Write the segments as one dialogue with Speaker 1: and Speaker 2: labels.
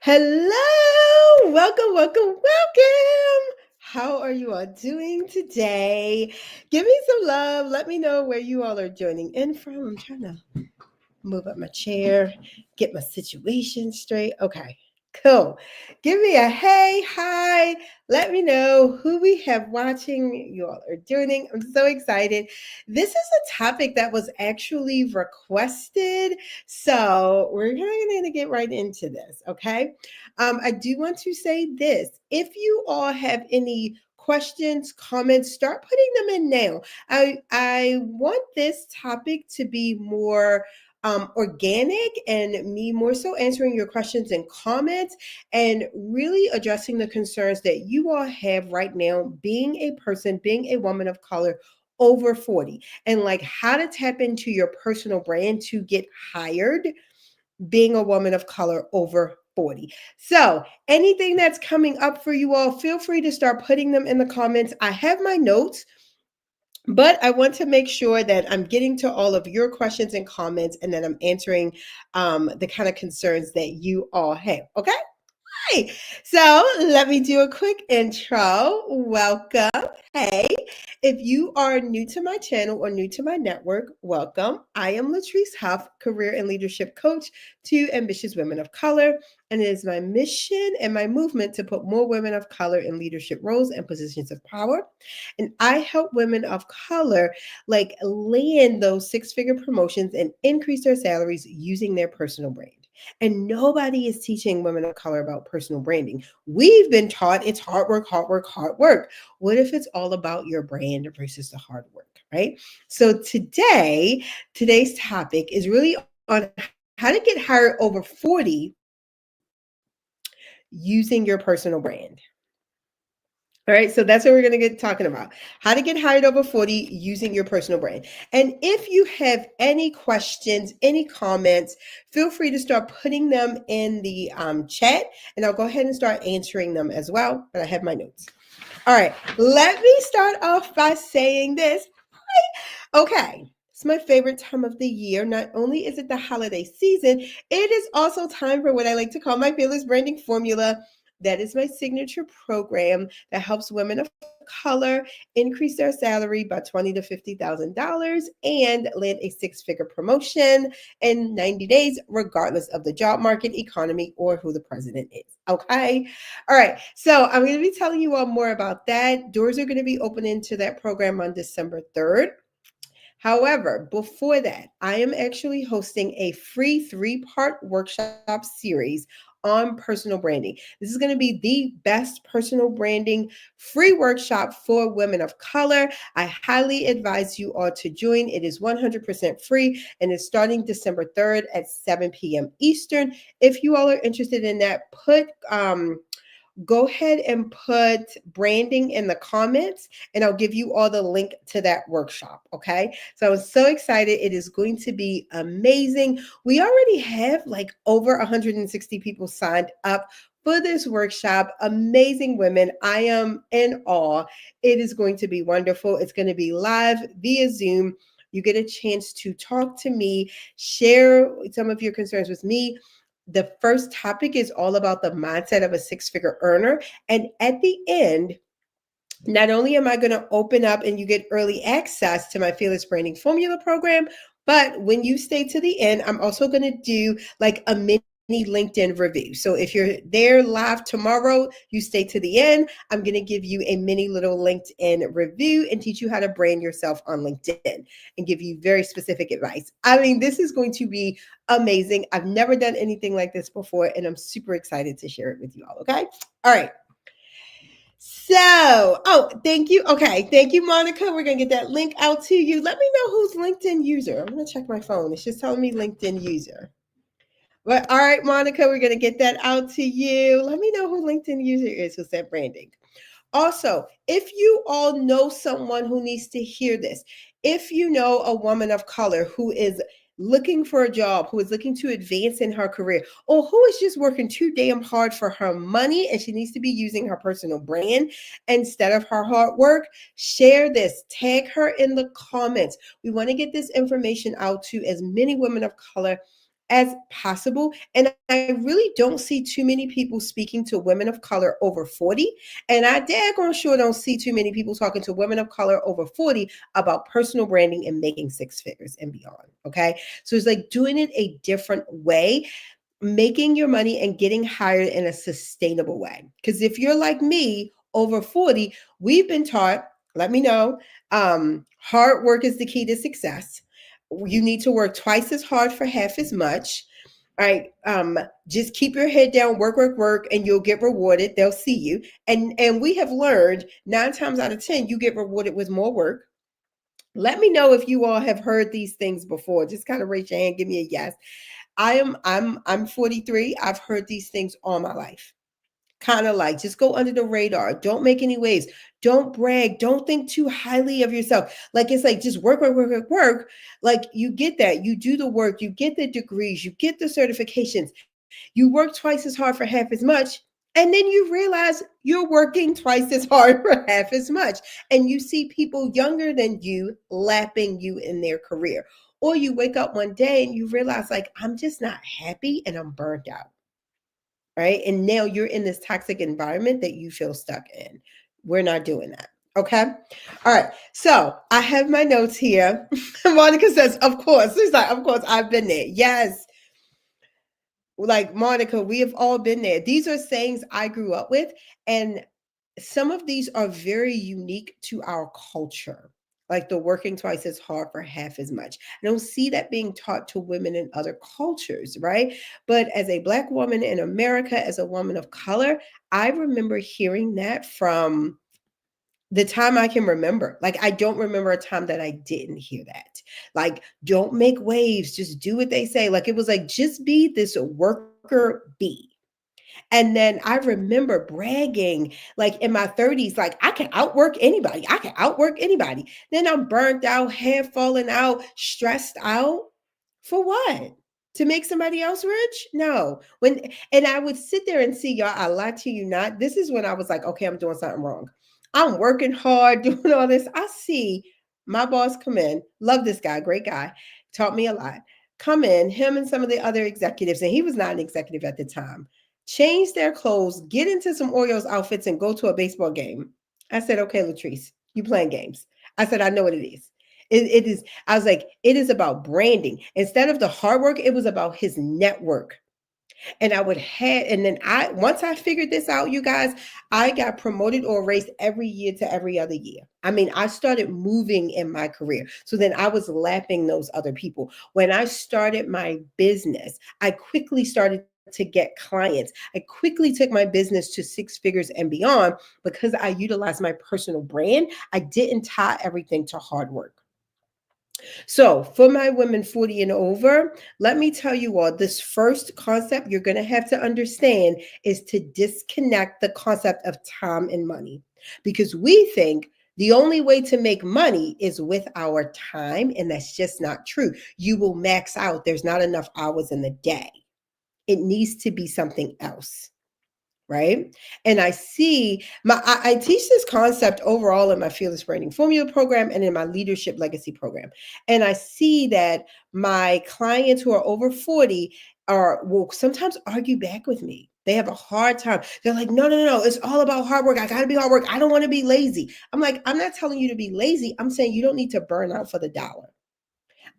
Speaker 1: Hello, welcome. How are you all doing today? Give me some love. Let me know where you all are joining in from. I'm trying to move up my chair, get my situation straight. Okay, cool. Give me a hey, hi. Let me know who we have watching. You all are doing. I'm so excited. This is a topic that was actually requested. So we're going to get right into this. Okay. I do want to say this. If you all have any questions, comments, start putting them in now. I want this topic to be more organic and me more so answering your questions and comments and really addressing the concerns that you all have right now, being a person, being a woman of color over 40, and like how to tap into your personal brand to get hired being a woman of color over 40. So, anything that's coming up for you all, feel free to start putting them in the comments. I have my notes, but I want to make sure that I'm getting to all of your questions and comments and that I'm answering the kind of concerns that you all have. Okay. Hi. So let me do a quick intro. Welcome. Hey, if you are new to my channel or new to my network, welcome. I am Latrice Huff, career and leadership coach to ambitious women of color. And it is my mission and my movement to put more women of color in leadership roles and positions of power. And I help women of color like land those six-figure promotions and increase their salaries using their personal brand. And nobody is teaching women of color about personal branding. We've been taught it's hard work, hard work, hard work. What if it's all about your brand versus the hard work, right? So today's topic is really on how to get hired over 40 using your personal brand. All right, so that's what we're going to get talking about. How to get hired over 40 using your personal brand. And if you have any questions, any comments, feel free to start putting them in the chat, and I'll go ahead and start answering them as well. But I have my notes. All right, let me start off by saying this. Okay, it's my favorite time of the year. Not only is it the holiday season, it is also time for what I like to call my Fearless Branding Formula. That is my signature program that helps women of color increase their salary by $20,000 to $50,000 and land a six-figure promotion in 90 days, regardless of the job market, economy, or who the president is. Okay. All right. So I'm going to be telling you all more about that. Doors are going to be opening to that program on December 3rd. However, before that, I am actually hosting a free three-part workshop series on personal branding. This is going to be the best personal branding free workshop for women of color. I highly advise you all to join. It is 100% free and it's starting December 3rd at 7 p.m. Eastern. If you all are interested in that, go ahead and put branding in the comments and I'll give you all the link to that workshop. Okay. So I'm so excited. It is going to be amazing. We already have like over 160 people signed up for this workshop. Amazing women. I am in awe. It is going to be wonderful. It's going to be live via Zoom. You get a chance to talk to me, share some of your concerns with me. The first topic is all about the mindset of a six-figure earner. And at the end, not only am I going to open up and you get early access to my Fearless Branding Formula program, but when you stay to the end, I'm also going to do like a mini LinkedIn review. So if you're there live tomorrow, you stay to the end. I'm going to give you a mini little LinkedIn review and teach you how to brand yourself on LinkedIn and give you very specific advice. I mean, this is going to be amazing. I've never done anything like this before, and I'm super excited to share it with you all. Okay. All right. So, thank you. Okay, thank you, Monica. We're gonna get that link out to you. Let me know who's LinkedIn user. I'm gonna check my phone. It's just telling me LinkedIn user. But all right, Monica, we're gonna get that out to you. Let me know who LinkedIn user is who said branding. Also, if you all know someone who needs to hear this, if you know a woman of color who is looking for a job, who is looking to advance in her career, or who is just working too damn hard for her money and she needs to be using her personal brand instead of her hard work, share this, tag her in the comments. We want to get this information out to as many women of color as possible. And I really don't see too many people speaking to women of color over 40. And I daggone sure don't see too many people talking to women of color over 40 about personal branding and making six figures and beyond. Okay. So it's like doing it a different way, making your money and getting hired in a sustainable way. Because if you're like me, over 40, we've been taught, let me know, hard work is the key to success. You need to work twice as hard for half as much. All right. Just keep your head down, work, work, work, and you'll get rewarded. They'll see you. And we have learned 9 times out of 10, you get rewarded with more work. Let me know if you all have heard these things before. Just kind of raise your hand, give me a yes. I'm 43. I've heard these things all my life. Kind of like just go under the radar. Don't make any waves. Don't brag. Don't think too highly of yourself. Like it's like just work, work, work, work, work. Like you get that. You do the work, you get the degrees, you get the certifications. You work twice as hard for half as much. And then you realize you're working twice as hard for half as much. And you see people younger than you lapping you in their career. Or you wake up one day and you realize, like, I'm just not happy and I'm burnt out. Right. And now you're in this toxic environment that you feel stuck in. We're not doing that. Okay. All right. So I have my notes here. Monica says, of course. She's like, of course, I've been there. Yes. Like Monica, we have all been there. These are sayings I grew up with. And some of these are very unique to our culture, like the working twice as hard for half as much. I don't see that being taught to women in other cultures, right? But as a Black woman in America, as a woman of color, I remember hearing that from the time I can remember. Like, I don't remember a time that I didn't hear that. Like, don't make waves, just do what they say. Like, it was like, just be this worker bee. And then I remember bragging, like in my 30s, like I can outwork anybody. I can outwork anybody. Then I'm burnt out, hair falling out, stressed out. For what? To make somebody else rich? No. And I would sit there and see y'all, I lie to you not. This is when I was like, okay, I'm doing something wrong. I'm working hard, doing all this. I see my boss come in, love this guy, great guy, taught me a lot. Come in, him and some of the other executives, and he was not an executive at the time, change their clothes, get into some Oreos outfits, and go to a baseball game. I said, okay, Latrice, you playing games. I said, I know what it is. It is, I was like, it is about branding. Instead of the hard work, it was about his network. And I would have, and then once I figured this out, you guys, I got promoted or raised every year to every other year. I mean, I started moving in my career. So then I was lapping those other people. When I started my business, I quickly started to get clients. I quickly took my business to six figures and beyond because I utilized my personal brand. I didn't tie everything to hard work. So, for my women 40 and over, let me tell you all, this first concept you're going to have to understand is to disconnect the concept of time and money, because we think the only way to make money is with our time, and that's just not true. You will max out. There's not enough hours in the day. It needs to be something else. Right. And I see I teach this concept overall in my Fearless Branding Formula program and in my Leadership Legacy program. And I see that my clients who are over 40 will sometimes argue back with me. They have a hard time. They're like, no, no, no, no. It's all about hard work. I got to be hard work. I don't want to be lazy. I'm like, I'm not telling you to be lazy. I'm saying you don't need to burn out for the dollar.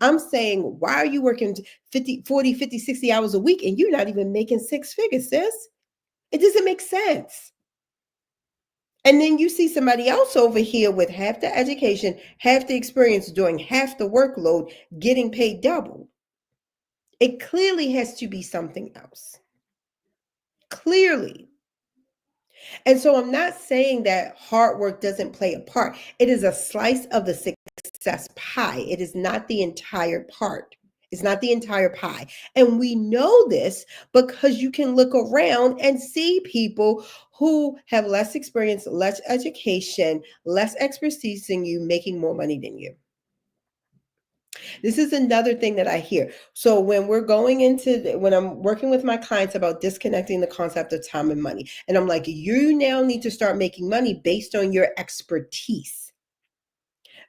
Speaker 1: I'm saying, why are you working 50, 40, 50, 60 hours a week and you're not even making six figures, sis? It doesn't make sense. And then you see somebody else over here with half the education, half the experience, doing half the workload, getting paid double. It clearly has to be something else. Clearly. And so I'm not saying that hard work doesn't play a part. It is a slice of the success pie. It is not the entire part. It's not the entire pie. And we know this because you can look around and see people who have less experience, less education, less expertise than you, making more money than you. This is another thing that I hear. So when when I'm working with my clients about disconnecting the concept of time and money, and I'm like, you now need to start making money based on your expertise,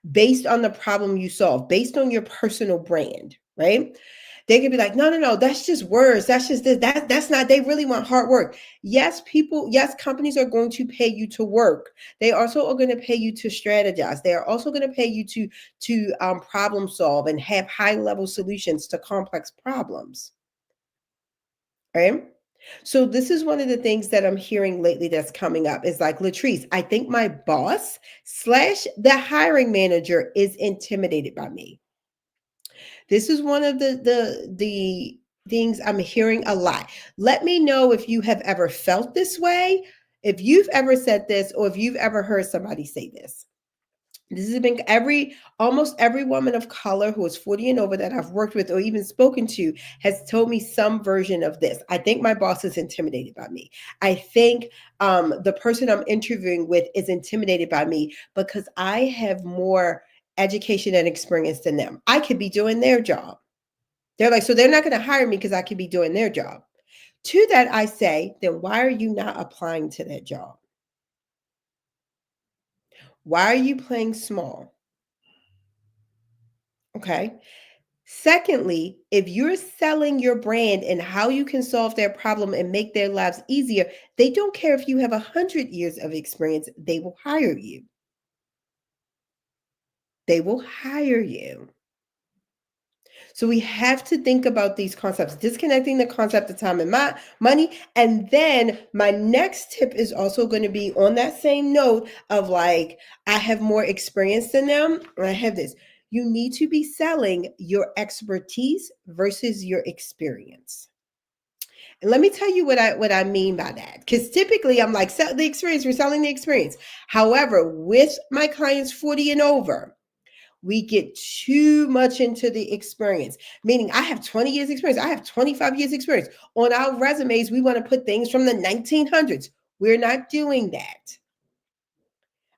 Speaker 1: based on the problem you solve, based on your personal brand, right? They could be like, no, no, no, that's just words. That's just this. That's not, they really want hard work. Yes, yes, companies are going to pay you to work. They also are going to pay you to strategize. They are also going to pay you to problem solve and have high level solutions to complex problems. Right? So this is one of the things that I'm hearing lately that's coming up is like, Latrice, I think my boss slash the hiring manager is intimidated by me. This is one of the things I'm hearing a lot. Let me know if you have ever felt this way, if you've ever said this, or if you've ever heard somebody say this. This has been almost every woman of color who is 40 and over that I've worked with or even spoken to has told me some version of this. I think my boss is intimidated by me. I think the person I'm interviewing with is intimidated by me because I have more education and experience than them. I could be doing their job. They're like, so they're not going to hire me because I could be doing their job. To that, I say, then why are you not applying to that job? Why are you playing small? Okay. Secondly, if you're selling your brand and how you can solve their problem and make their lives easier, they don't care if you have 100 years of experience, they will hire you. They will hire you. So we have to think about these concepts, disconnecting the concept of time and money. And then my next tip is also going to be on that same note of like, I have more experience than them. And I have this. You need to be selling your expertise versus your experience. And let me tell you what I mean by that. Because typically I'm like, sell the experience, we're selling the experience. However, with my clients 40 and over, we get too much into the experience, meaning I have 20 years experience. I have 25 years experience. On our resumes, we want to put things from the 1900s. We're not doing that.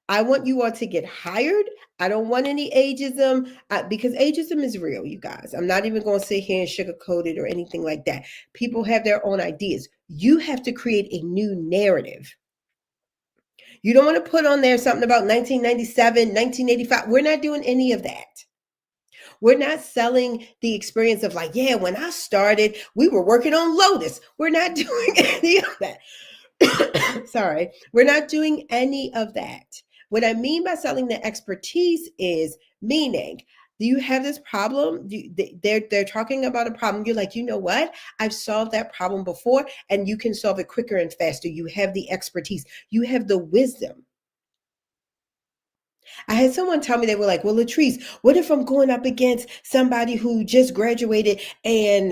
Speaker 1: I want you all to get hired. I don't want any ageism because ageism is real, you guys. I'm not even going to sit here and sugarcoat it or anything like that. People have their own ideas. You have to create a new narrative. You don't want to put on there something about 1997, 1985. We're not doing any of that. We're not selling the experience of like, yeah, when I started, we were working on Lotus. We're not doing any of that. Sorry. We're not doing any of that. What I mean by selling the expertise is meaning, do you have this problem? They're talking about a problem. You're like, you know what? I've solved that problem before, and you can solve it quicker and faster. You have the expertise. You have the wisdom. I had someone tell me, they were like, well, Latrice, what if I'm going up against somebody who just graduated and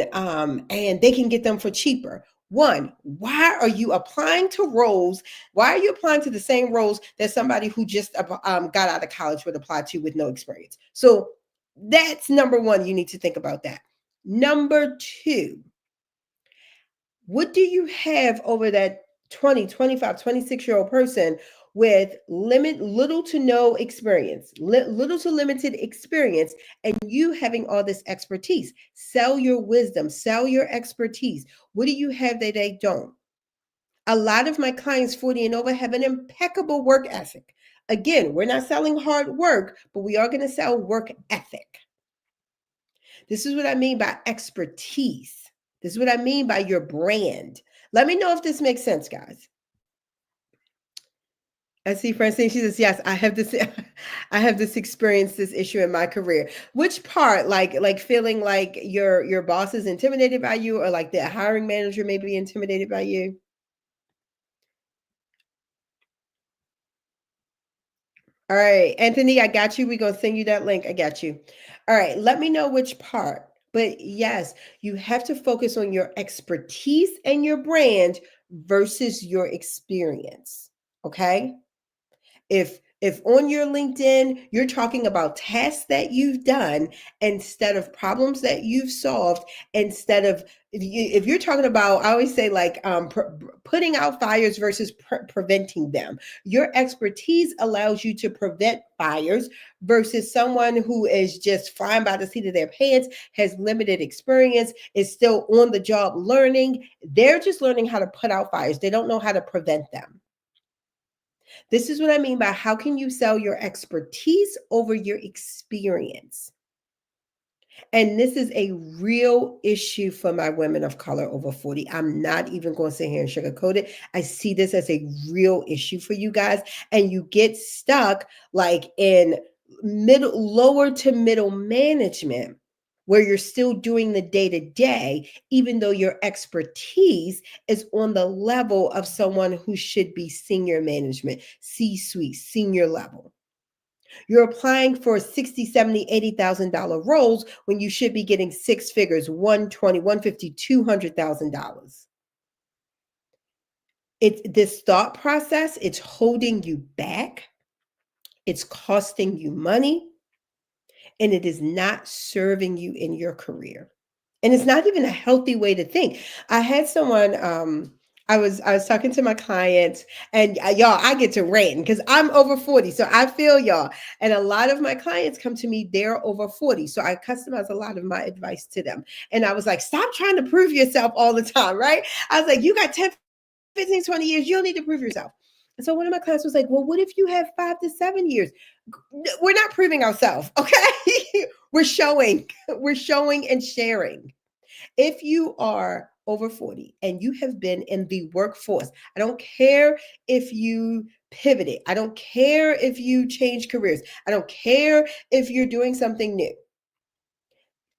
Speaker 1: they can get them for cheaper? One, why are you applying to roles? Why are you applying to the same roles that somebody who just got out of college would apply to with no experience? So that's number one. You need to think about that. Number two, what do you have over that 20, 25, 26-year-old person with little to no experience, little to limited experience, and you having all this expertise? Sell your wisdom, sell your expertise. What do you have that they don't? A lot of my clients 40 and over have an impeccable work ethic. Again, we're not selling hard work, but we are going to sell work ethic. This is what I mean by expertise. This is what I mean by your brand. Let me know if this makes sense, guys. I see Francine. She says, "Yes, I have this. I have this experience, this issue in my career." Which part, like feeling like your boss is intimidated by you, or like the hiring manager may be intimidated by you? All right, Anthony, I got you. We're gonna send you that link. I got you. All right, let me know which part. But yes, you have to focus on your expertise and your brand versus your experience. Okay. If on your LinkedIn you're talking about tasks that you've done instead of problems that you've solved, instead of if you're talking about, I always say like putting out fires versus preventing them. Your expertise allows you to prevent fires versus someone who is just flying by the seat of their pants, has limited experience, is still on the job learning. They're just learning how to put out fires. They don't know how to prevent them. This is what I mean by how can you sell your expertise over your experience? And this is a real issue for my women of color over 40. I'm not even going to sit here and sugarcoat it. I see this as a real issue for you guys. And you get stuck like in lower to middle management, where you're still doing the day to day, even though your expertise is on the level of someone who should be senior management, C-suite, senior level. You're applying for 60, 70, $80,000 roles when you should be getting six figures, 120, 150, $200,000. It's this thought process, it's holding you back, it's costing you money, and it is not serving you in your career. And it's not even a healthy way to think. I had someone I was talking to my clients, and y'all, I get to rant because I'm over 40. So I feel y'all. And a lot of my clients come to me, they're over 40. So I customize a lot of my advice to them. And I was like, stop trying to prove yourself all the time, right? I was like, you got 10, 15, 20 years, you don't need to prove yourself. And so one of my clients was like, well, what if you have 5 to 7 years? We're not proving ourselves, okay? we're showing and sharing. If you are over 40 and you have been in the workforce, I don't care if you pivoted, I don't care if you change careers, I don't care if you're doing something new.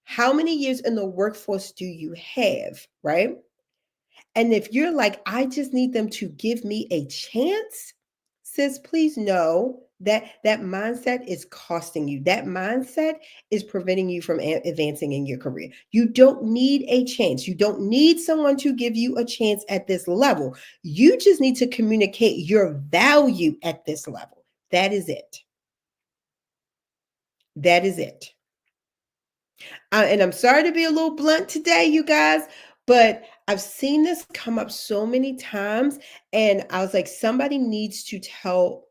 Speaker 1: How many years in the workforce do you have, right? And if you're like, I just need them to give me a chance, sis, please know that that mindset is costing you. That mindset is preventing you from advancing in your career. You don't need a chance. You don't need someone to give you a chance at this level. You just need to communicate your value at this level. That is it. That is it. And I'm sorry to be a little blunt today, you guys, but I've seen this come up so many times. And I was like, somebody needs to tell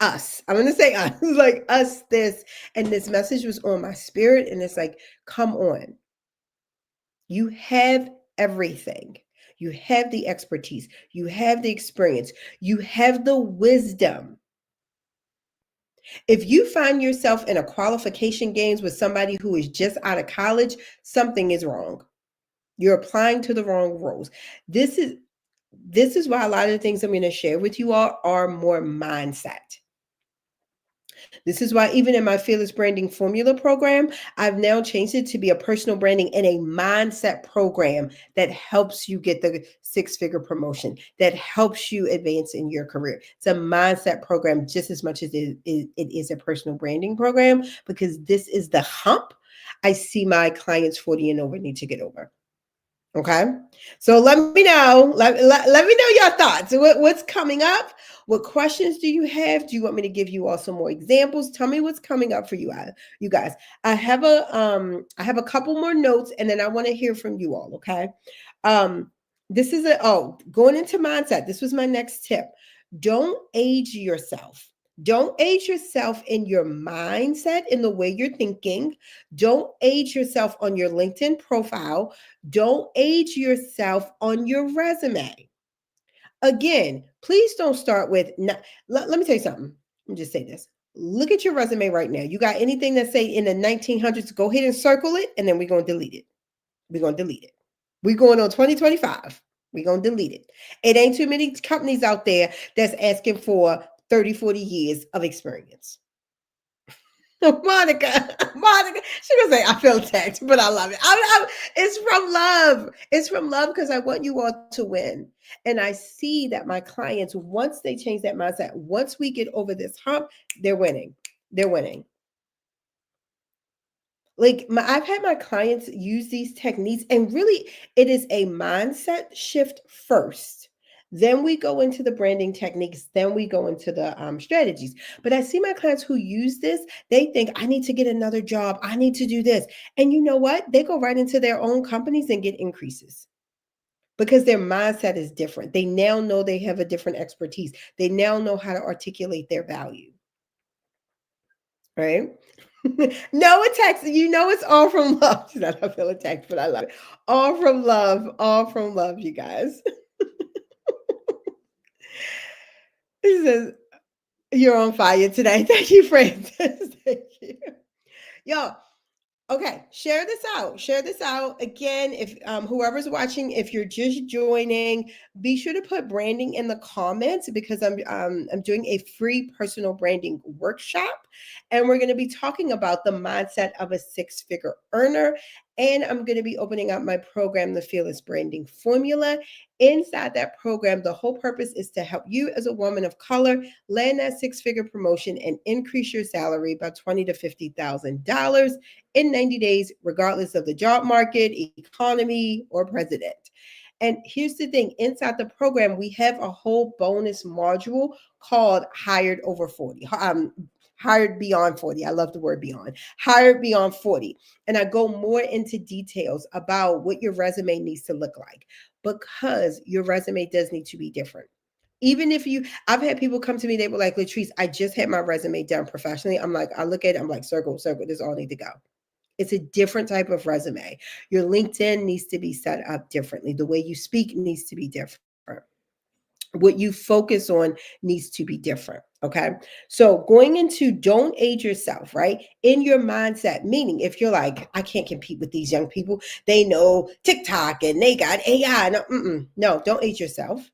Speaker 1: us. I'm going to say us, like us this. And this message was on my spirit. And it's like, come on. You have everything. You have the expertise. You have the experience. You have the wisdom. If you find yourself in a qualification games with somebody who is just out of college, something is wrong. You're applying to the wrong roles. This is why a lot of the things I'm going to share with you all are more mindset. This is why even in my Fearless Branding Formula program, I've now changed it to be a personal branding and a mindset program that helps you get the six-figure promotion, that helps you advance in your career. It's a mindset program just as much as it is a personal branding program, because this is the hump I see my clients 40 and over need to get over. Okay. So let me know. Let me know your thoughts. What's coming up? What questions do you have? Do you want me to give you all some more examples? Tell me what's coming up for you, you guys. I have a couple more notes, and then I want to hear from you all. Okay. This is going into mindset. This was my next tip. Don't age yourself. Don't age yourself in your mindset, in the way you're thinking. Don't age yourself on your LinkedIn profile. Don't age yourself on your resume. Again, please don't start with, let me tell you something. Let me just say this. Look at your resume right now. You got anything that say in the 1900s, go ahead and circle it, and then we're going to delete it. We're going to delete it. We're going on 2025. We're going to delete it. It ain't too many companies out there that's asking for 30, 40 years of experience. Monica, she gonna say, I feel attacked, but I love it. It's from love. It's from love because I want you all to win. And I see that my clients, once they change that mindset, once we get over this hump, they're winning. They're winning. Like I've had my clients use these techniques, and really it is a mindset shift first. Then we go into the branding techniques, then we go into the strategies. But I see my clients who use this, they think, I need to get another job, I need to do this. And you know what? They go right into their own companies and get increases because their mindset is different. They now know they have a different expertise, they now know how to articulate their value. Right? No attacks. You know it's all from love. She's not, I feel attacked, but I love it. All from love. All from love, you guys. He says, you're on fire today. Thank you, Francis. Thank you. Y'all, Okay, share this out. Share this out again. If whoever's watching, if you're just joining, be sure to put branding in the comments because I'm doing a free personal branding workshop, and we're going to be talking about the mindset of a six-figure earner. And I'm going to be opening up my program, the Fearless Branding Formula. Inside that program, the whole purpose is to help you as a woman of color land that six-figure promotion and increase your salary by $20,000 to $50,000 in 90 days, regardless of the job market, economy, or president. And here's the thing, inside the program, we have a whole bonus module called Hired Over 40. Hired Beyond 40. I love the word beyond. Hired Beyond 40. And I go more into details about what your resume needs to look like because your resume does need to be different. Even if I've had people come to me, they were like, Latrice, I just had my resume done professionally. I'm like, I look at it, I'm like, circle, this all need to go. It's a different type of resume. Your LinkedIn needs to be set up differently. The way you speak needs to be different. What you focus on needs to be different. Okay. So going into don't age yourself, right? In your mindset, meaning if you're like, I can't compete with these young people, they know TikTok and they got AI. No, don't age yourself.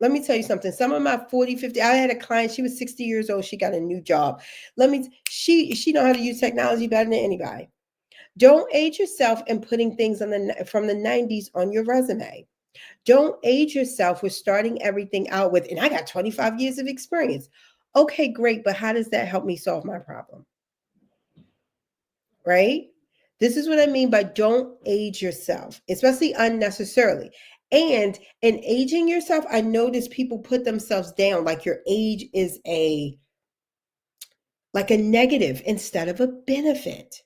Speaker 1: Let me tell you something. Some of my 40, 50, I had a client, she was 60 years old. She got a new job. She know how to use technology better than anybody. Don't age yourself in putting things from the 90s on your resume. Don't age yourself with starting everything out with, and I got 25 years of experience. Okay, great, but how does that help me solve my problem? Right? This is what I mean by don't age yourself, especially unnecessarily. And in aging yourself, I notice people put themselves down like your age is a negative instead of a benefit.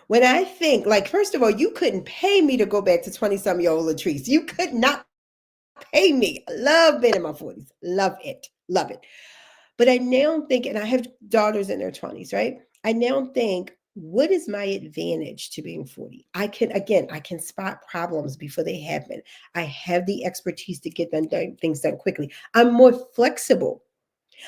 Speaker 1: When I think, like, first of all, you couldn't pay me to go back to 20-some-year-old Latrice. You could not pay me. I love being in my 40s. Love it. Love it. But I now think, and I have daughters in their 20s, right? I now think, what is my advantage to being 40? I can spot problems before they happen. I have the expertise to get things done quickly. I'm more flexible.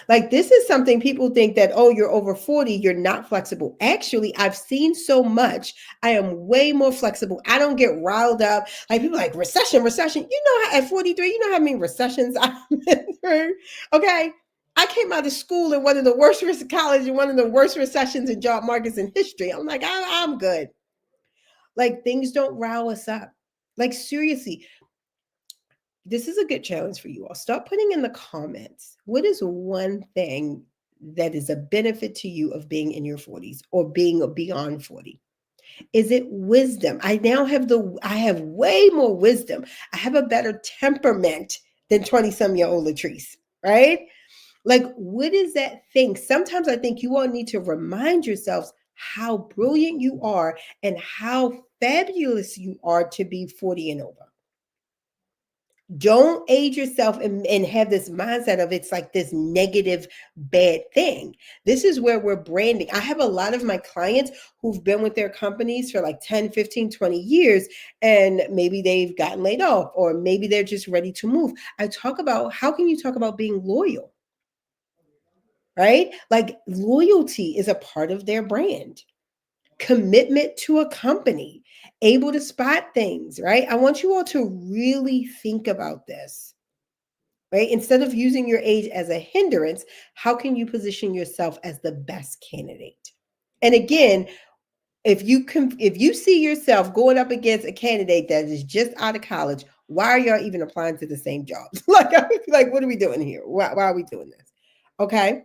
Speaker 1: Like, this is something people think that, oh, you're over 40, you're not flexible. Actually, I've seen so much. I am way more flexible. I don't get riled up. Like, people like recession. You know, at 43, you know how many recessions I've been through. Okay. I came out of school in one of the worst college in one of the worst recessions and job markets in history. I'm like, I'm good. Like, things don't rile us up. Like, seriously, this is a good challenge for you all. Start putting in the comments, what is one thing that is a benefit to you of being in your 40s or being beyond 40? Is it wisdom? I have way more wisdom. I have a better temperament than 20-some-year-old Latrice, right? Like, what is that thing? Sometimes I think you all need to remind yourselves how brilliant you are and how fabulous you are to be 40 and over. Don't age yourself and have this mindset of it's like this negative bad thing. This is where we're branding. I have a lot of my clients who've been with their companies for like 10, 15, 20 years, and maybe they've gotten laid off or maybe they're just ready to move. I talk about, how can you talk about being loyal? Right? Like, loyalty is a part of their brand. Commitment to a company, able to spot things, right? I want you all to really think about this, right? Instead of using your age as a hindrance, how can you position yourself as the best candidate? And again, if you see yourself going up against a candidate that is just out of college, why are y'all even applying to the same jobs? like, what are we doing here? Why are we doing this? Okay.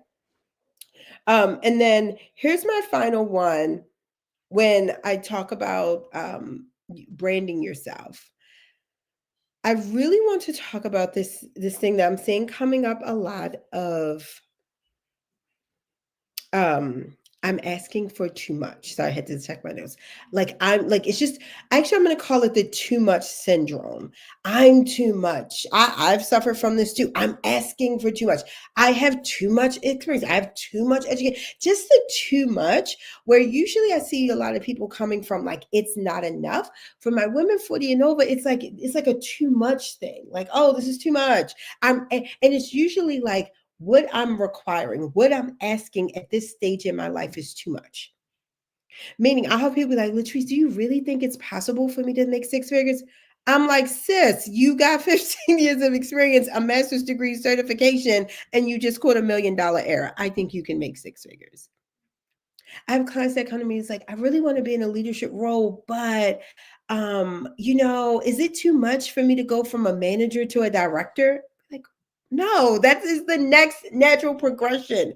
Speaker 1: And then here's my final one. When I talk about branding yourself, I really want to talk about this thing that I'm seeing coming up a lot of um I'm asking for too much. So I had to check my notes. Like, I'm like, it's just, actually, I'm going to call it the too much syndrome. I'm too much. I've suffered from this too. I'm asking for too much. I have too much experience. I have too much education. Just the too much, where usually I see a lot of people coming from like, it's not enough. For my women 40 and over, it's like a too much thing. Like, oh, this is too much. And it's usually like, what I'm requiring, what I'm asking at this stage in my life is too much. Meaning, I have people like, Latrice, do you really think it's possible for me to make six figures? I'm like, sis, you got 15 years of experience, a master's degree certification, and you just caught $1 million error. I think you can make six figures. I have clients that come to me, it's like, I really want to be in a leadership role, but is it too much for me to go from a manager to a director? Like, no, that is the next natural progression.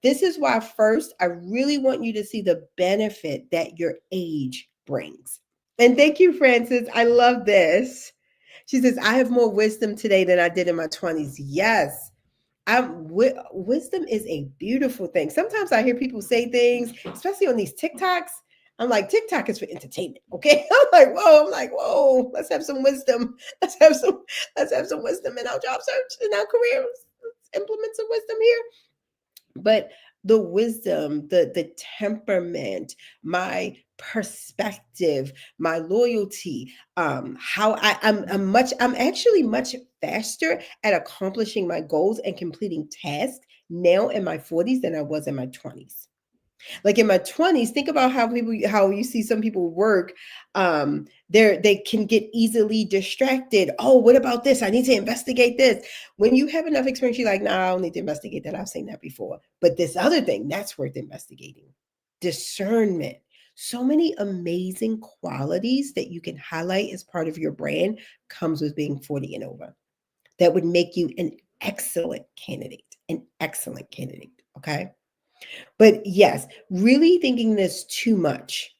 Speaker 1: This is why first I really want you to see the benefit that your age brings. And thank you, Francis. I love this. She says, I have more wisdom today than I did in my 20s. Yes. Wisdom is a beautiful thing. Sometimes I hear people say things, especially on these TikToks. I'm like, TikTok is for entertainment. Okay. I'm like, whoa, let's have some wisdom. Let's have some wisdom in our job search, in our careers. Let's implement some wisdom here. But the wisdom, the temperament, my perspective, my loyalty, I'm actually much faster at accomplishing my goals and completing tasks now in my 40s than I was in my 20s. Like in my 20s, think about how you see some people work. They can get easily distracted. Oh, what about this? I need to investigate this. When you have enough experience, you're like, nah, I don't need to investigate that. I've seen that before. But this other thing, that's worth investigating. Discernment. So many amazing qualities that you can highlight as part of your brand comes with being 40 and over. That would make you an excellent candidate. An excellent candidate. Okay. But yes, really thinking this too much.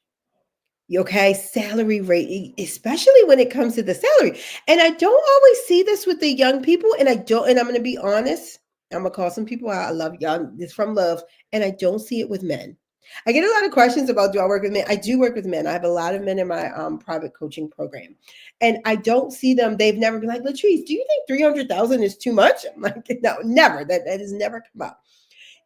Speaker 1: Okay, salary rate, especially when it comes to the salary. And I don't always see this with the young people. And I'm going to be honest. I'm going to call some people out. I love y'all. This from love. And I don't see it with men. I get a lot of questions about, do I work with men? I do work with men. I have a lot of men in my private coaching program. And I don't see them. They've never been like, Latrice, do you think 300,000 is too much? I'm like, no, never. That has never come up.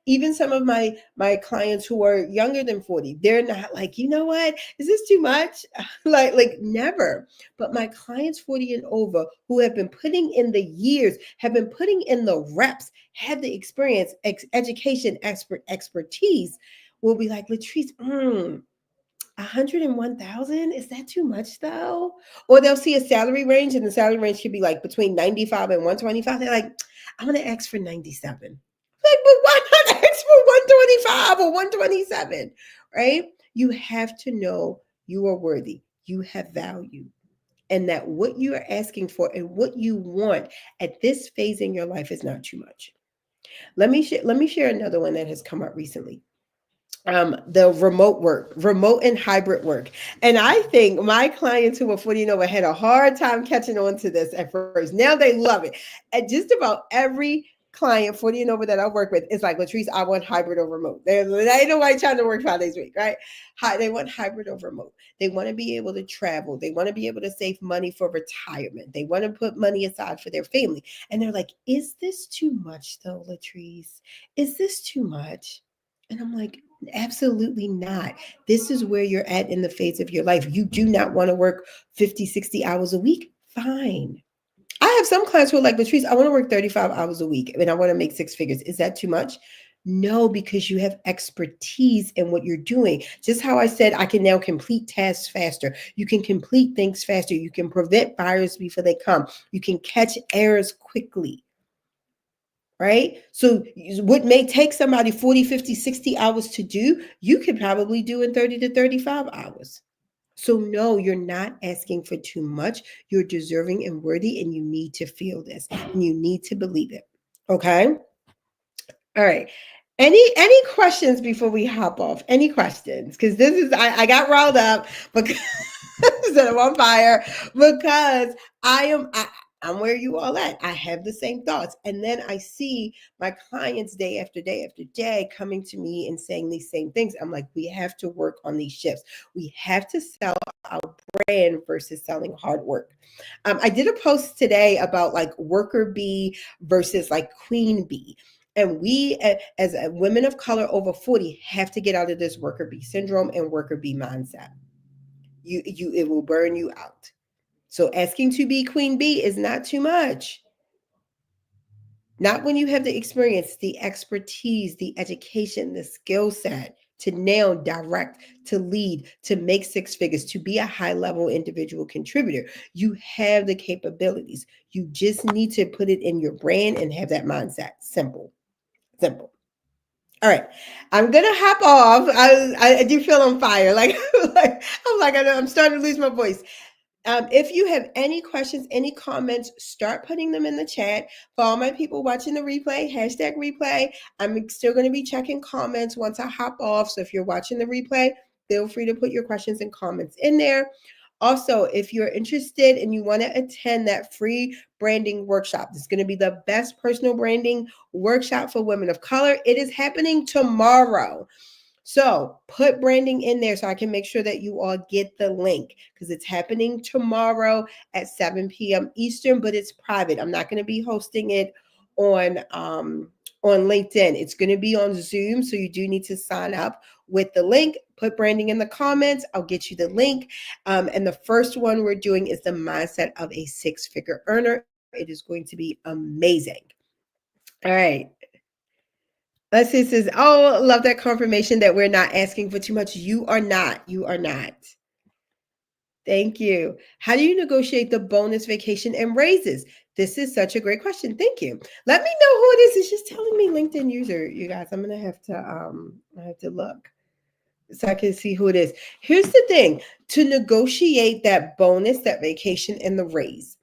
Speaker 1: Even some of my clients who are younger than 40, they're not like, you know what, is this too much? like never. But my clients 40 and over who have been putting in the years, have been putting in the reps, have the experience, education, expertise, will be like, Latrice, 101,000, is that too much though? Or they'll see a salary range, and the salary range could be like between 95 and 125. They're like, I'm gonna ask for 97. Like, but why not ask for 125 or 127? Right? You have to know you are worthy, you have value, and that what you are asking for and what you want at this phase in your life is not too much. Let me share another one that has come up recently. The remote and hybrid work. And I think my clients who were 40 and over had a hard time catching on to this at first. Now they love it. And just about every client 40 and over that I work with is like, Latrice, I want hybrid or remote. They ain't nobody trying to work 5 days a week, right? They want hybrid or remote. They want to be able to travel. They want to be able to save money for retirement. They want to put money aside for their family. And they're like, is this too much though, Latrice? Is this too much? And I'm like, absolutely not. This is where you're at in the phase of your life. You do not want to work 50, 60 hours a week. Fine. I have some clients who are like, Latrice, I want to work 35 hours a week and I want to make six figures. Is that too much? No, because you have expertise in what you're doing. Just how I said, I can now complete tasks faster. You can complete things faster. You can prevent fires before they come. You can catch errors quickly. Right? So what may take somebody 40, 50, 60 hours to do, you could probably do in 30 to 35 hours. So no, you're not asking for too much. You're deserving and worthy, and you need to feel this and you need to believe it. Okay? All right. Any questions before we hop off? Any questions? Because this is I got riled up because instead of on fire because I'm where you all at. I have the same thoughts. And then I see my clients day after day after day coming to me and saying these same things. I'm like, we have to work on these shifts. We have to sell our brand versus selling hard work. I did a post today about like worker bee versus like queen bee. And we, as women of color over 40, have to get out of this worker bee syndrome and worker bee mindset. It will burn you out. So asking to be queen bee is not too much. Not when you have the experience, the expertise, the education, the skill set. to nail, direct, to lead, to make six figures, to be a high-level individual contributor. You have the capabilities. You just need to put it in your brand and have that mindset. Simple. Simple. All right, I'm gonna hop off. I do feel on fire. I'm starting to lose my voice. If you have any questions, any comments, start putting them in the chat. For all my people watching the replay, hashtag replay, I'm still going to be checking comments once I hop off. So if you're watching the replay, feel free to put your questions and comments in there. Also, if you're interested and you want to attend that free branding workshop, it's going to be the best personal branding workshop for women of color. It is happening tomorrow. So put branding in there so I can make sure that you all get the link, because it's happening tomorrow at 7 p.m. Eastern, but it's private. I'm not going to be hosting it on LinkedIn. It's going to be on Zoom, so you do need to sign up with the link. Put branding in the comments. I'll get you the link. And the first one we're doing is the mindset of a six-figure earner. It is going to be amazing. All right. Let's see, it says, oh, love that confirmation that we're not asking for too much. You are not. You are not. Thank you. How do you negotiate the bonus, vacation, and raises? This is such a great question. Thank you. Let me know who it is. It's just telling me LinkedIn user, you guys. I'm gonna have to look so I can see who it is. Here's the thing: to negotiate that bonus, that vacation, and the raise.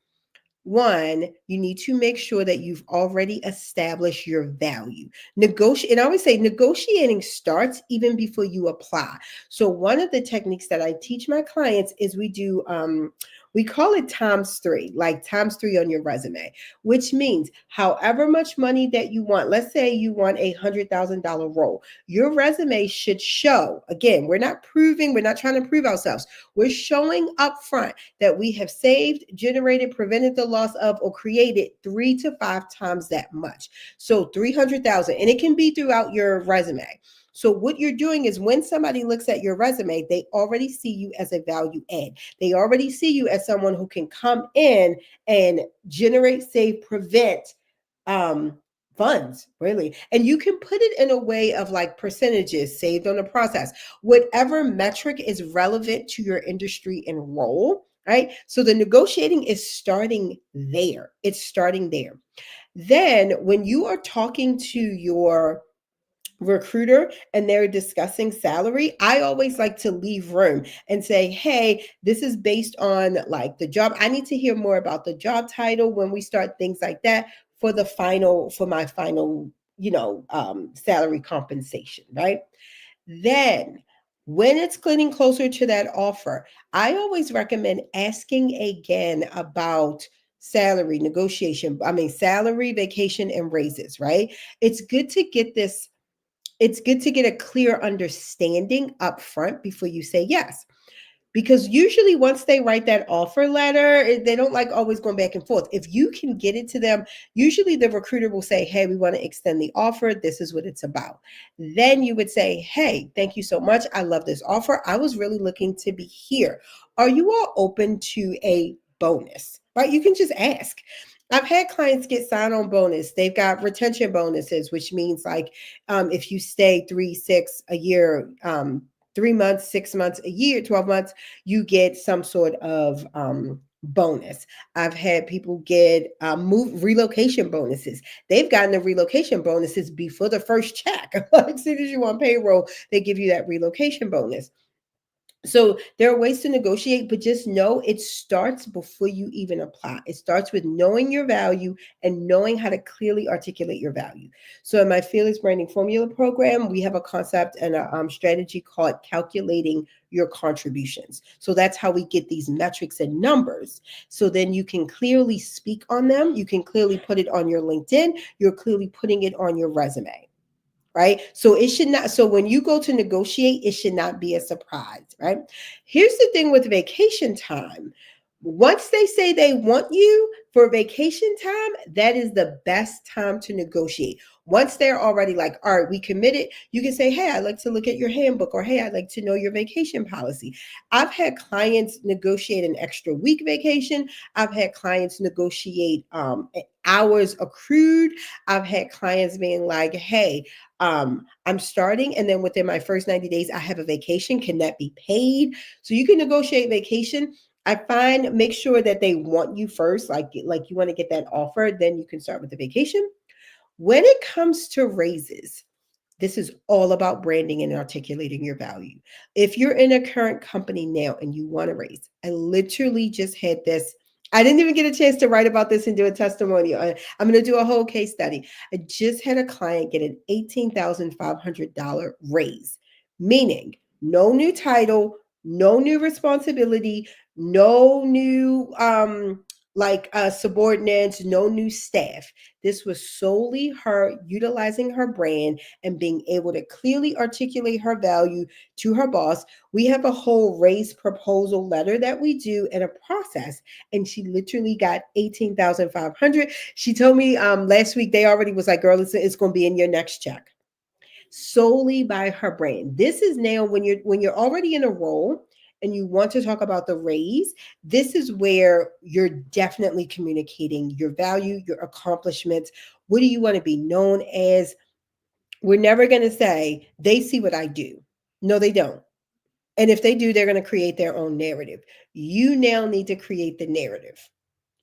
Speaker 1: One, you need to make sure that you've already established your value. And I always say negotiating starts even before you apply. So one of the techniques that I teach my clients is we call it ×3, like ×3 on your resume, which means however much money that you want. Let's say you want a $100,000 role. Your resume should show, again, we're not trying to prove ourselves. We're showing up front that we have saved, generated, prevented the loss of, or created 3 to 5 times that much. So 300,000, and it can be throughout your resume. So what you're doing is when somebody looks at your resume, they already see you as a value add. They already see you as someone who can come in and generate, save, prevent funds, really. And you can put it in a way of like percentages saved on the process, whatever metric is relevant to your industry and role, right? So the negotiating is starting there. It's starting there. Then when you are talking to your recruiter and they're discussing salary, I always like to leave room and say, hey, this is based on like the job. I need to hear more about the job title when we start things like that for my final, salary compensation, right? Then when it's getting closer to that offer, I always recommend asking again about salary negotiation. Salary, vacation, and raises, right? It's good to get a clear understanding up front before you say yes. Because usually once they write that offer letter, they don't like always going back and forth. If you can get it to them, usually the recruiter will say, hey, we want to extend the offer. This is what it's about. Then you would say, hey, thank you so much. I love this offer. I was really looking to be here. Are you all open to a bonus? Right? You can just ask. I've had clients get sign-on bonus. They've got retention bonuses, which means like if you stay 3, 6 a year, 3 months, 6 months, a year, 12 months, you get some sort of bonus. I've had people get relocation bonuses. They've gotten the relocation bonuses before the first check. Like as soon as you on payroll, they give you that relocation bonus. So there are ways to negotiate, but just know it starts before you even apply. It starts with knowing your value and knowing how to clearly articulate your value. So in my Fearless Branding Formula program, we have a concept and a strategy called calculating your contributions. So that's how we get these metrics and numbers. So then you can clearly speak on them. You can clearly put it on your LinkedIn. You're clearly putting it on your resume. Right? So when you go to negotiate, it should not be a surprise, right? Here's the thing with vacation time. Once they say they want you, For vacation time, that is the best time to negotiate. Once they're already like, all right, we committed, you can say, hey, I'd like to look at your handbook, or hey, I'd like to know your vacation policy. I've had clients negotiate an extra week vacation. I've had clients negotiate hours accrued. I've had clients being like, hey, I'm starting, and then within my first 90 days, I have a vacation. Can that be paid? So you can negotiate vacation. I find make sure that they want you first, like you want to get that offer, then you can start with the vacation. When it comes to raises, this is all about branding and articulating your value. If you're in a current company now and you want to raise, I literally just had this. I didn't even get a chance to write about this and do a testimonial. I'm going to do a whole case study. I just had a client get an $18,500 raise, meaning no new title, no new responsibility, no new subordinates, no new staff. This was solely her utilizing her brand and being able to clearly articulate her value to her boss. We have a whole raise proposal letter that we do in a process, and she literally got 18,500. She told me last week they already was like, girl, it's going to be in your next check. Solely by her brand. This is now when you're already in a role and you want to talk about the raise, this is where you're definitely communicating your value, your accomplishments. What do you want to be known as? We're never going to say they see what I do. No, they don't. And if they do, they're going to create their own narrative. You now need to create the narrative,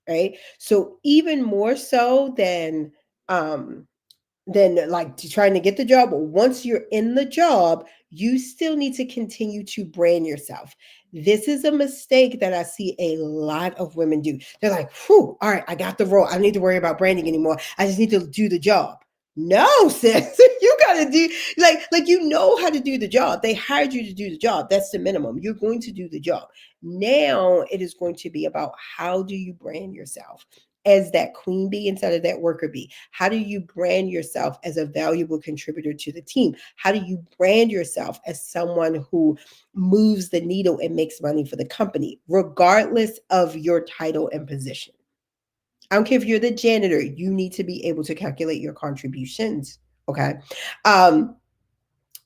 Speaker 1: right? So even more so than like trying to get the job. Once you're in the job, you still need to continue to brand yourself. This is a mistake that I see a lot of women do. They're like, whew, all right, I got the role. I don't need to worry about branding anymore. I just need to do the job. No, sis, you gotta do like you know how to do the job. They hired you to do the job. That's the minimum. You're going to do the job. Now it is going to be about how do you brand yourself as that queen bee instead of that worker bee? How do you brand yourself as a valuable contributor to the team? How do you brand yourself as someone who moves the needle and makes money for the company, regardless of your title and position? I don't care if you're the janitor, you need to be able to calculate your contributions. Okay.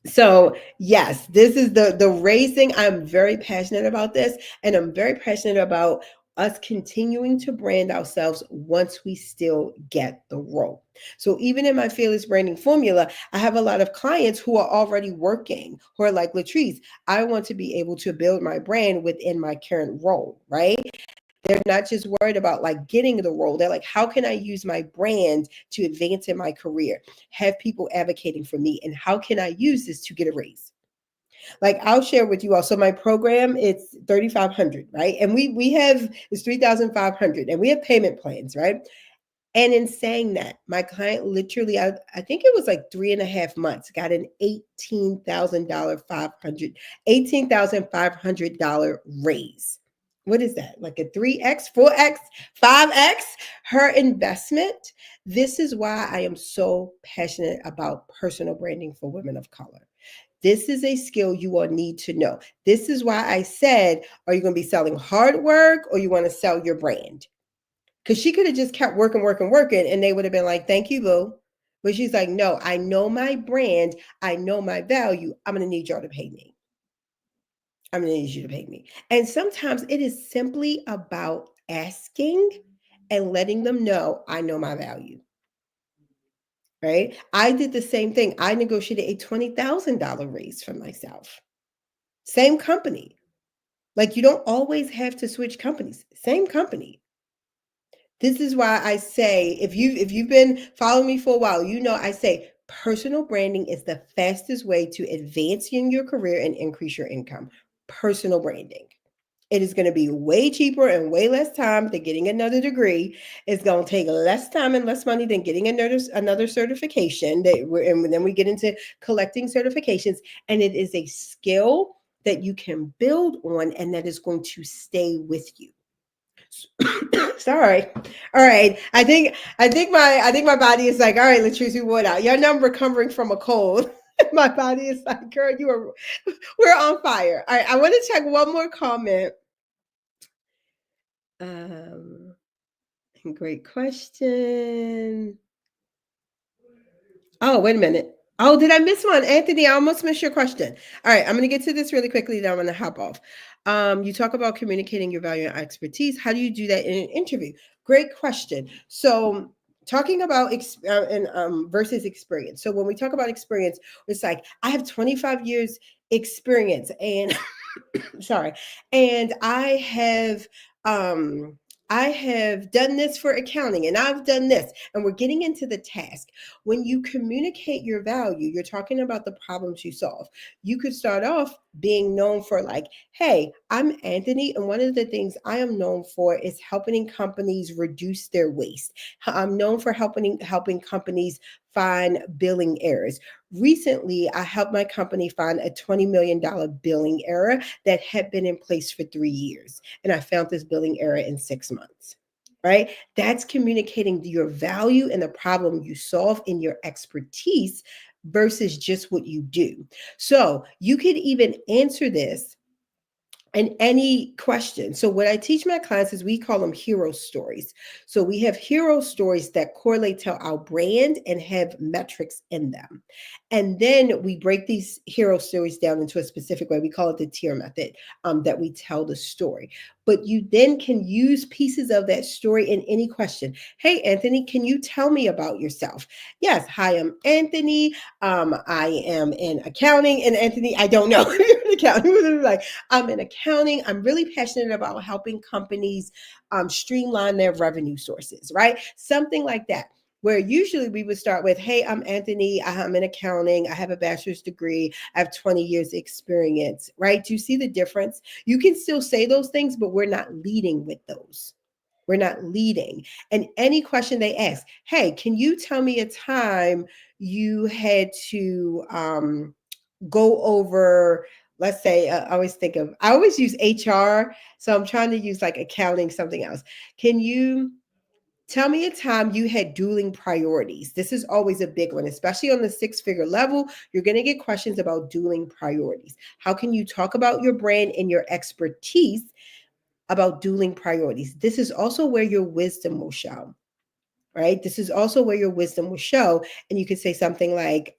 Speaker 1: So yes, this is the raising. I'm very passionate about this, and I'm very passionate about us continuing to brand ourselves once we still get the role. So even in my Fearless Branding Formula, I have a lot of clients who are already working, who are like, Latrice, I want to be able to build my brand within my current role, right? They're not just worried about like getting the role. They're like, how can I use my brand to advance in my career, have people advocating for me, and how can I use this to get a raise? Like I'll share with you all. So my program, it's 3,500, right? And we have it's 3,500, and we have payment plans, right? And in saying that, my client literally, I think it was like 3.5 months, got an $18,500 raise. What is that? Like a 3x, 4x, 5x her investment. This is why I am so passionate about personal branding for women of color. This is a skill you will need to know. This is why I said, are you going to be selling hard work or you want to sell your brand? Because she could have just kept working, and they would have been like, thank you, boo. But she's like, no, I know my brand. I know my value. I'm going to need y'all to pay me. I'm going to need you to pay me. And sometimes it is simply about asking and letting them know I know my value. Right? I did the same thing. I negotiated a $20,000 raise for myself. Same company. Like you don't always have to switch companies. Same company. This is why I say, if you've been following me for a while, you know I say personal branding is the fastest way to advance in your career and increase your income. Personal branding. It is going to be way cheaper and way less time than getting another degree. It's going to take less time and less money than getting another certification. And then we get into collecting certifications. And it is a skill that you can build on and that is going to stay with you. Sorry. All right. I think my body is like, all right, Latrice, we wore out. Y'all know I'm recovering from a cold. My body is like, girl, we're on fire. All right. I want to check one more comment. Great question. Oh, wait a minute. Oh, did I miss one? Anthony, I almost missed your question. All right, I'm going to get to this really quickly, then I'm going to hop off. You talk about communicating your value and expertise. How do you do that in an interview? Great question. So, talking about versus experience. So, when we talk about experience, it's like I have 25 years experience, and sorry, and um I have done this for accounting and I've done this, and we're getting into the task. When you communicate your value, you're talking about the problems you solve. You could start off being known for, like, hey, I'm Anthony, and one of the things I am known for is helping companies reduce their waste. I'm known for helping companies find billing errors. Recently, I helped my company find a $20 million billing error that had been in place for 3 years. And I found this billing error in 6 months. Right? That's communicating your value and the problem you solve in your expertise versus just what you do. So you could even answer this and any question. So what I teach my clients is we call them hero stories. So we have hero stories that correlate to our brand and have metrics in them. And then we break these hero stories down into a specific way. We call it the tier method, that we tell the story. But you then can use pieces of that story in any question. Hey, Anthony, can you tell me about yourself? Yes. Hi, I'm Anthony. I am in accounting. And Anthony, I don't know if you're in accounting. Like, I'm in accounting. I'm really passionate about helping companies streamline their revenue sources, right? Something like that. Where usually we would start with, hey, I'm Anthony. I'm in accounting. I have a bachelor's degree. I have 20 years experience, right? Do you see the difference? You can still say those things, but we're not leading with those. We're not leading. And any question they ask, hey, can you tell me a time you had to go over, let's say, I always use HR. So I'm trying to use like accounting, something else. Can you tell me a time you had dueling priorities? This is always a big one, especially on the six-figure level. You're going to get questions about dueling priorities. How can you talk about your brand and your expertise about dueling priorities? This is also where your wisdom will show. Right? This is also where your wisdom will show. And you could say something like,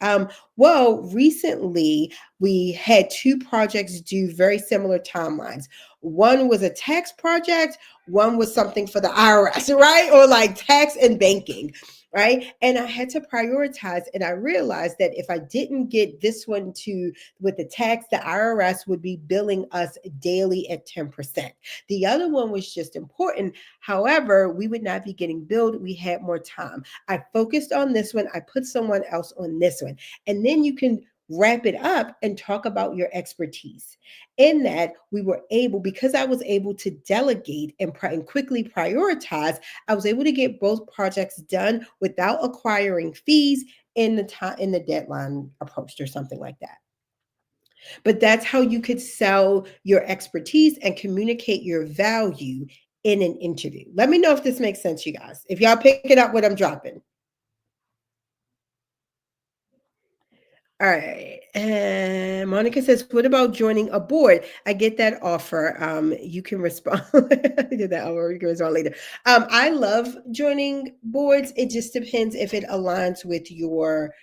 Speaker 1: well, recently we had two projects do very similar timelines. One was a tax project, one was something for the IRS, right? Or like tax and banking, right? And I had to prioritize. And I realized that if I didn't get this one to with the tax, the IRS would be billing us daily at 10%. The other one was just important. However, we would not be getting billed. We had more time. I focused on this one. I put someone else on this one. And then you can wrap it up and talk about your expertise. In that, we were able, because I was able to delegate and quickly prioritize, I was able to get both projects done without acquiring fees in the time in the deadline approached or something like that. But that's how you could sell your expertise and communicate your value in an interview. Let me know if this makes sense, you guys. If y'all picking up what I'm dropping. All right. And Monica says, what about joining a board? I get that offer. You can respond. I get that offer. You can respond later. I love joining boards. It just depends if it aligns with your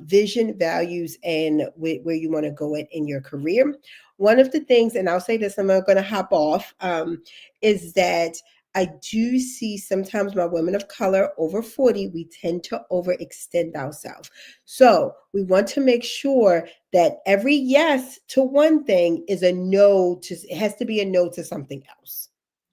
Speaker 1: vision, values, and where you want to go in your career. One of the things, and I'll say this, I'm not going to hop off, is that I do see sometimes my women of color over 40, we tend to overextend ourselves. So we want to make sure that every yes to one thing is a no to, it has to be a no to something else,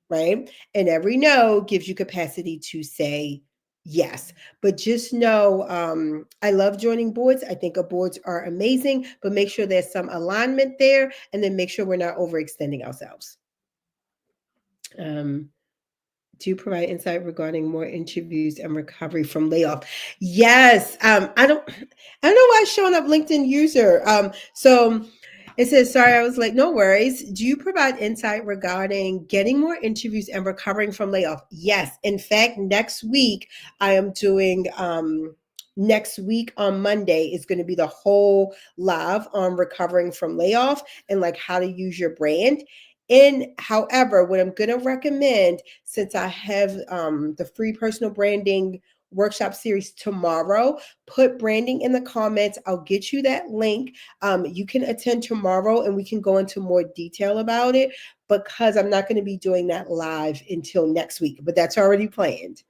Speaker 1: right? And every no gives you capacity to say yes. But just know, I love joining boards. I think boards are amazing, but make sure there's some alignment there, and then make sure we're not overextending ourselves. Do you provide insight regarding more interviews and recovery from layoff? Yes. I don't know why it's showing up LinkedIn user. So it says, sorry, I was late. No worries. Do you provide insight regarding getting more interviews and recovering from layoff? Yes. In fact, next week I am doing, next week on Monday is going to be the whole live on recovering from layoff and like how to use your brand. However, what I'm going to recommend, since I have the free personal branding workshop series tomorrow, put branding in the comments. I'll get you that link. You can attend tomorrow and we can go into more detail about it, because I'm not going to be doing that live until next week, but that's already planned.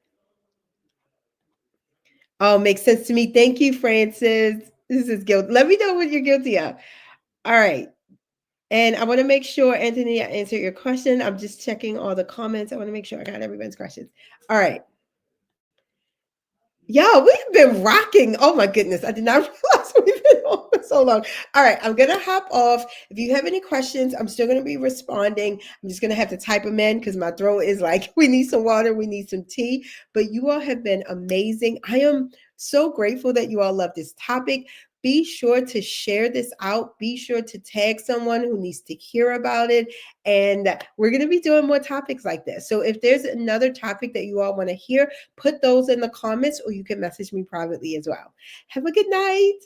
Speaker 1: Oh, makes sense to me. Thank you, Francis. This is guilt. Let me know what you're guilty of. All right. And I want to make sure, Anthony, I answered your question. I'm just checking all the comments. I want to make sure I got everyone's questions. All right. Yeah, we've been rocking. Oh my goodness. I did not realize we've been on for so long. All right, I'm going to hop off. If you have any questions, I'm still going to be responding. I'm just going to have to type them in because my throat is like, we need some water, we need some tea. But you all have been amazing. I am so grateful that you all love this topic. Be sure to share this out. Be sure to tag someone who needs to hear about it. And we're going to be doing more topics like this. So if there's another topic that you all want to hear, put those in the comments, or you can message me privately as well. Have a good night.